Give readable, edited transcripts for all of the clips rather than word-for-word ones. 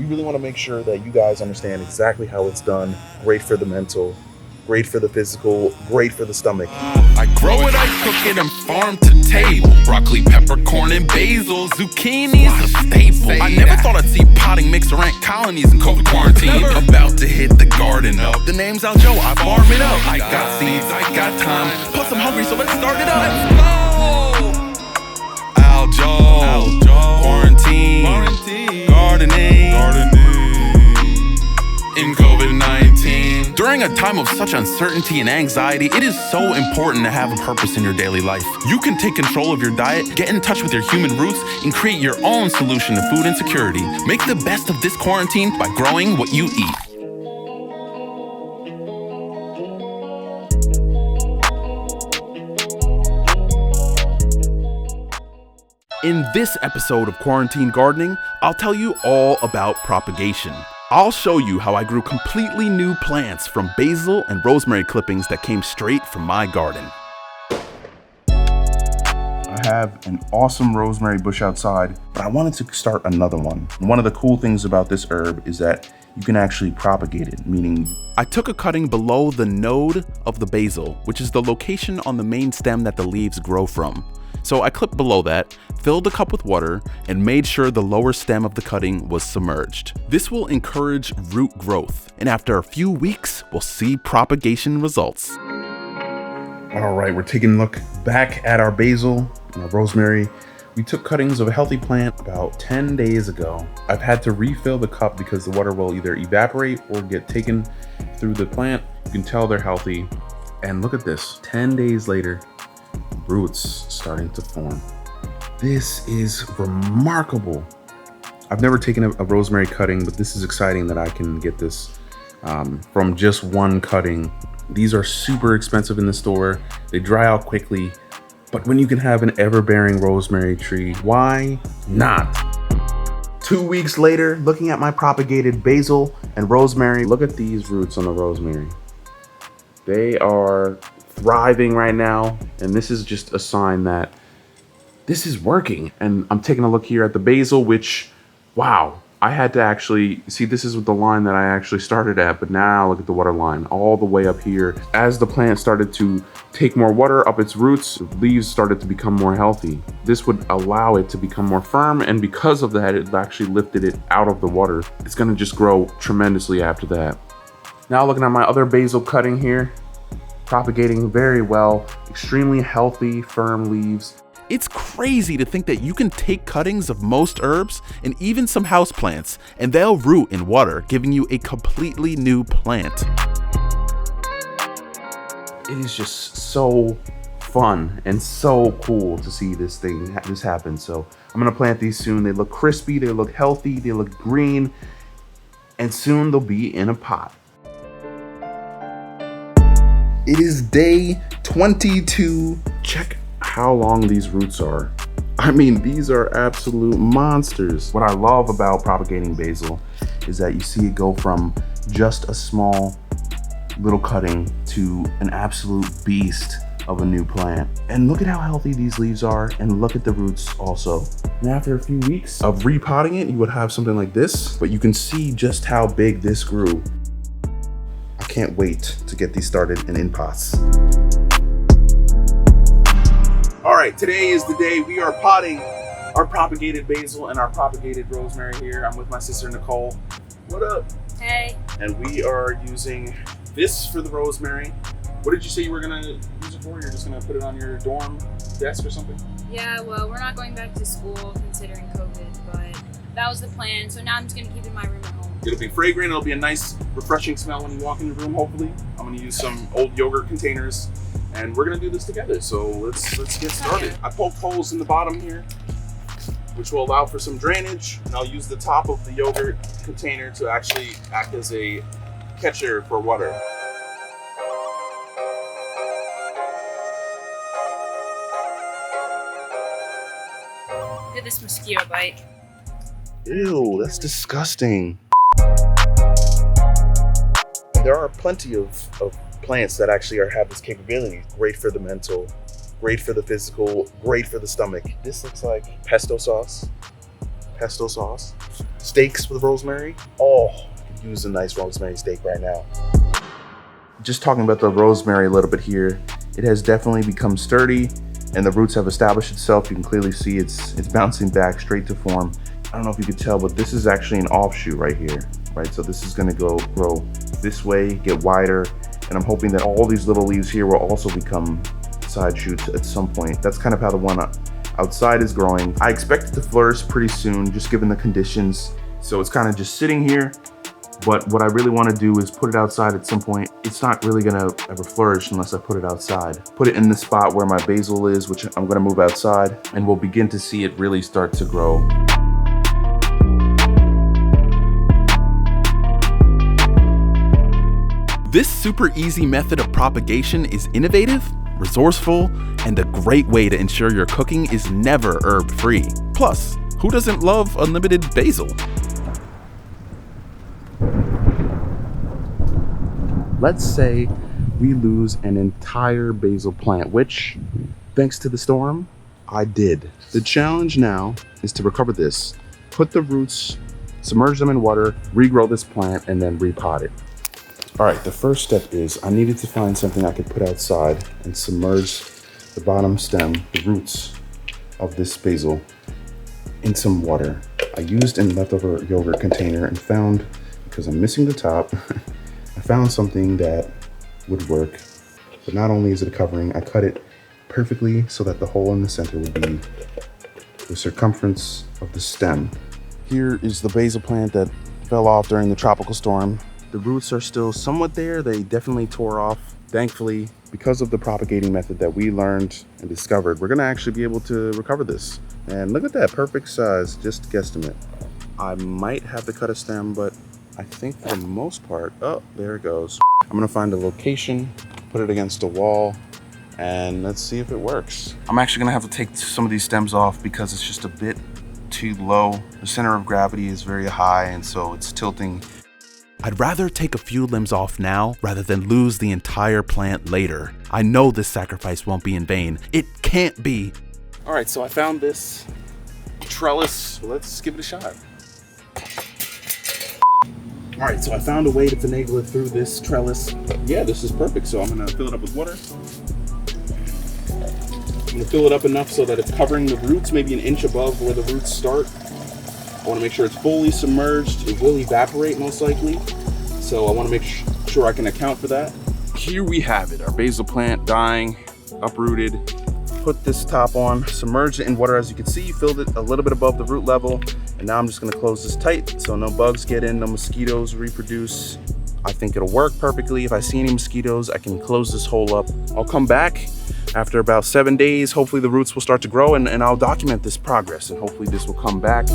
We really want to make sure that you guys understand exactly how it's done. Great for the mental, great for the physical, great for the stomach. I grow it, I cook it, and farm to table. Broccoli, peppercorn, and basil. Zucchini's a staple. I never thought I'd see potting mix or ant colonies in COVID quarantine. About to hit the garden up. The name's aLJo, I farm it up. I got seeds, I got time. Plus I'm hungry, so let's start it up. Let's go! aLJo, quarantine, gardening. In COVID-19. During a time of such uncertainty and anxiety, it is so important to have a purpose in your daily life. You can take control of your diet, get in touch with your human roots, and create your own solution to food insecurity. Make the best of this quarantine by growing what you eat. In this episode of Quarantine Gardening, I'll tell you all about propagation. I'll show you how I grew completely new plants from basil and rosemary clippings that came straight from my garden. I have an awesome rosemary bush outside, but I wanted to start another one. One of the cool things about this herb is that you can actually propagate it, meaning I took a cutting below the node of the basil, which is the location on the main stem that the leaves grow from. So I clipped below that, filled the cup with water, and made sure the lower stem of the cutting was submerged. This will encourage root growth, and after a few weeks, we'll see propagation results. All right, we're taking a look back at our basil and our rosemary. We took cuttings of a healthy plant about 10 days ago. I've had to refill the cup because the water will either evaporate or get taken through the plant. You can tell they're healthy. And look at this, 10 days later, roots starting to form. This is remarkable. I've never taken a rosemary cutting, but this is exciting that I can get this from just one cutting. These are super expensive in the store. They dry out quickly, but when you can have an ever-bearing rosemary tree, why not? 2 weeks later, looking at my propagated basil and rosemary, look at these roots on the rosemary. They are thriving right now, and this is just a sign that this is working. And I'm taking a look here at the basil, which, wow, I had to actually see, this is the line that I actually started at, but now look at the water line all the way up here. As the plant started to take more water up its roots, the leaves started to become more healthy. This would allow it to become more firm, and because of that, it actually lifted it out of the water. It's gonna just grow tremendously after that. Now looking at my other basil cutting here, propagating very well, extremely healthy, firm leaves. It's crazy to think that you can take cuttings of most herbs and even some houseplants, and they'll root in water, giving you a completely new plant. It is just so fun and so cool to see this happen. So I'm gonna plant these soon. They look crispy, they look healthy, they look green, and soon they'll be in a pot. It is day 22. Check how long these roots are. I mean, these are absolute monsters. What I love about propagating basil is that you see it go from just a small little cutting to an absolute beast of a new plant. And look at how healthy these leaves are, and look at the roots also. And after a few weeks of repotting it, you would have something like this, but you can see just how big this grew. I can't wait to get these started and in pots. All right, today is the day we are potting our propagated basil and our propagated rosemary here. I'm with my sister Nicole. What up? Hey. And we are using this for the rosemary. What did you say you were gonna use it for? You're just gonna put it on your dorm desk or something? Yeah, well, we're not going back to school considering COVID, but that was the plan. So now I'm just gonna keep it in my room at home. It'll be fragrant. It'll be a nice, refreshing smell when you walk in your room, hopefully. I'm gonna use some old yogurt containers, and we're gonna do this together. So let's get started. I poked holes in the bottom here, which will allow for some drainage, and I'll use the top of the yogurt container to actually act as a catcher for water. Look at this mosquito bite. Ew, that's disgusting. There are plenty of plants that actually have this capability. Great for the mental, great for the physical, great for the stomach. This looks like pesto sauce. pesto sauce. Steaks with rosemary. Oh, I could use a nice rosemary steak right now. Just talking about the rosemary a little bit here, it has definitely become sturdy and the roots have established itself. You can clearly see it's bouncing back straight to form. I don't know if you could tell, but this is actually an offshoot right here, right? So this is gonna grow this way, get wider, and I'm hoping that all these little leaves here will also become side shoots at some point. That's kind of how the one outside is growing. I expect it to flourish pretty soon, just given the conditions. So it's kind of just sitting here. But what I really want to do is put it outside at some point. It's not really gonna ever flourish unless I put it outside. Put it in the spot where my basil is, which I'm gonna move outside, and we'll begin to see it really start to grow. This super easy method of propagation is innovative, resourceful, and a great way to ensure your cooking is never herb-free. Plus, who doesn't love unlimited basil? Let's say we lose an entire basil plant, which, thanks to the storm, I did. The challenge now is to recover this, put the roots, submerge them in water, regrow this plant, and then repot it. All right, the first step is I needed to find something I could put outside and submerge the bottom stem, the roots of this basil, in some water. I used a leftover yogurt container and found, because I'm missing the top, I found something that would work. But not only is it a covering, I cut it perfectly so that the hole in the center would be the circumference of the stem. Here is the basil plant that fell off during the tropical storm. The roots are still somewhat there. They definitely tore off. Thankfully, because of the propagating method that we learned and discovered, we're gonna actually be able to recover this. And look at that, perfect size, just guesstimate. I might have to cut a stem, but I think for the most part, oh, there it goes. I'm gonna find a location, put it against a wall, and let's see if it works. I'm actually gonna have to take some of these stems off because it's just a bit too low. The center of gravity is very high, and so it's tilting. I'd rather take a few limbs off now rather than lose the entire plant later. I know this sacrifice won't be in vain. It can't be. All right, so I found this trellis. Let's give it a shot. All right, so I found a way to finagle it through this trellis. Yeah, this is perfect. So I'm gonna fill it up with water. I'm gonna fill it up enough so that it's covering the roots, maybe an inch above where the roots start. I wanna make sure it's fully submerged. It will evaporate most likely. So I wanna make sure I can account for that. Here we have it, our basil plant dying, uprooted. Put this top on, submerged it in water. As you can see, filled it a little bit above the root level. And now I'm just gonna close this tight so no bugs get in, no mosquitoes reproduce. I think it'll work perfectly. If I see any mosquitoes, I can close this hole up. I'll come back after about 7 days. Hopefully the roots will start to grow and I'll document this progress and hopefully this will come back.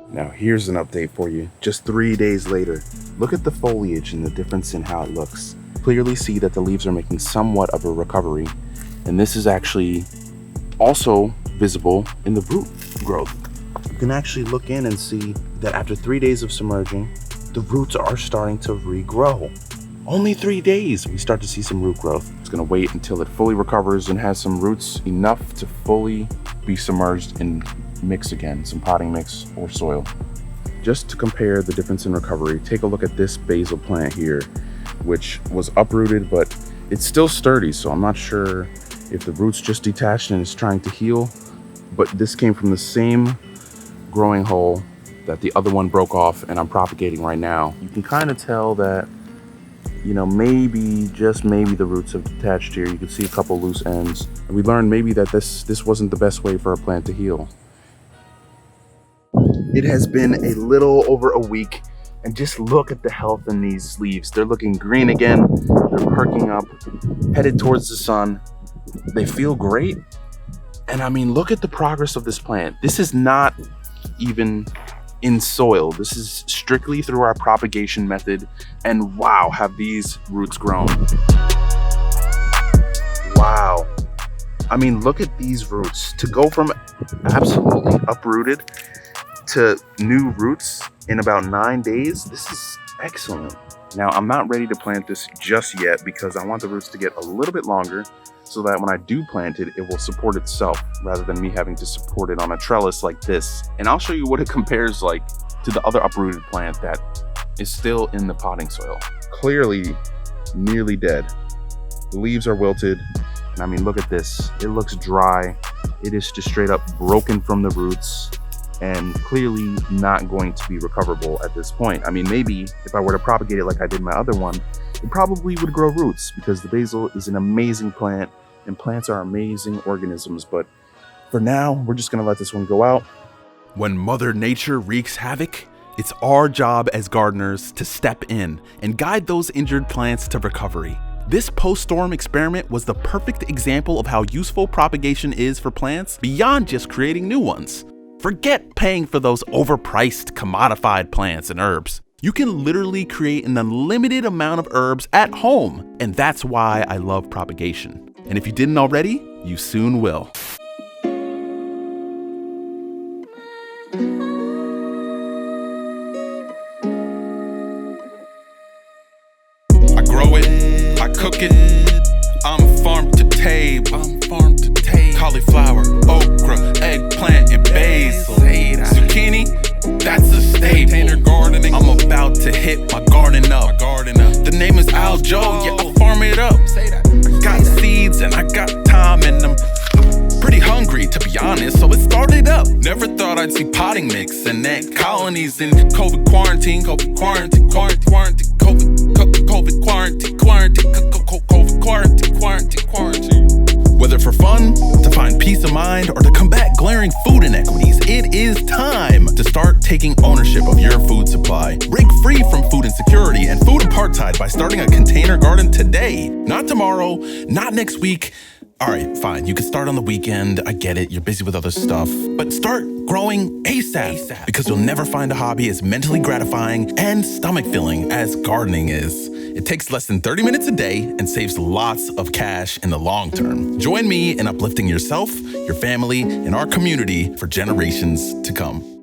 Now here's an update for you. Just 3 days later, look at the foliage and the difference in how it looks. Clearly see that the leaves are making somewhat of a recovery. And this is actually also visible in the root growth. You can actually look in and see that after 3 days of submerging, the roots are starting to regrow. Only 3 days, we start to see some root growth. It's gonna wait until it fully recovers and has some roots enough to fully be submerged and mix again, some potting mix or soil. Just to compare the difference in recovery, take a look at this basil plant here, which was uprooted, but it's still sturdy, so I'm not sure if the roots just detached and it's trying to heal, but this came from the same growing hole that the other one broke off and I'm propagating right now. You can kind of tell that, you know, maybe, just maybe the roots have detached here. You can see a couple loose ends. And we learned maybe that this wasn't the best way for a plant to heal. It has been a little over a week and just look at the health in these leaves. They're looking green again. They're perking up, headed towards the sun. They feel great. And I mean, look at the progress of this plant. This is not even in soil. This is strictly through our propagation method. And wow, have these roots grown. Wow. I mean, look at these roots. To go from absolutely uprooted to new roots in about 9 days, this is excellent. Now, I'm not ready to plant this just yet because I want the roots to get a little bit longer. so that when I do plant it, it will support itself rather than me having to support it on a trellis like this. And I'll show you what it compares like to the other uprooted plant that is still in the potting soil. Clearly nearly dead. The leaves are wilted. And I mean, look at this. It looks dry. It is just straight up broken from the roots and clearly not going to be recoverable at this point. I mean, maybe if I were to propagate it like I did my other one, it probably would grow roots because the basil is an amazing plant and plants are amazing organisms. But for now, we're just gonna let this one go out. When Mother Nature wreaks havoc, it's our job as gardeners to step in and guide those injured plants to recovery. This post-storm experiment was the perfect example of how useful propagation is for plants beyond just creating new ones. Forget paying for those overpriced, commodified plants and herbs. You can literally create an unlimited amount of herbs at home, and that's why I love propagation. And if you didn't already, you soon will. I grow it, I cook it, I'm farm to table. Cauliflower, okra, eggplant, and basil. Zucchini, that's a staple. Gardening, I'm about to hit my garden up. The name is aLJo, yeah, I'll farm it up. I got seeds and I got time and I'm pretty hungry, to be honest, so it started up. Never thought I'd see potting mix and ant colonies in COVID quarantine. Whether for fun, to find peace of mind, or to combat glaring food inequities, it is time to start taking ownership of your food supply. Break free from food insecurity and food apartheid by starting a container garden today. Not tomorrow, not next week. All right, fine, you can start on the weekend. I get it, you're busy with other stuff. But start growing ASAP, because you'll never find a hobby as mentally gratifying and stomach-filling as gardening is. It takes less than 30 minutes a day and saves lots of cash in the long term. Join me in uplifting yourself, your family, and our community for generations to come.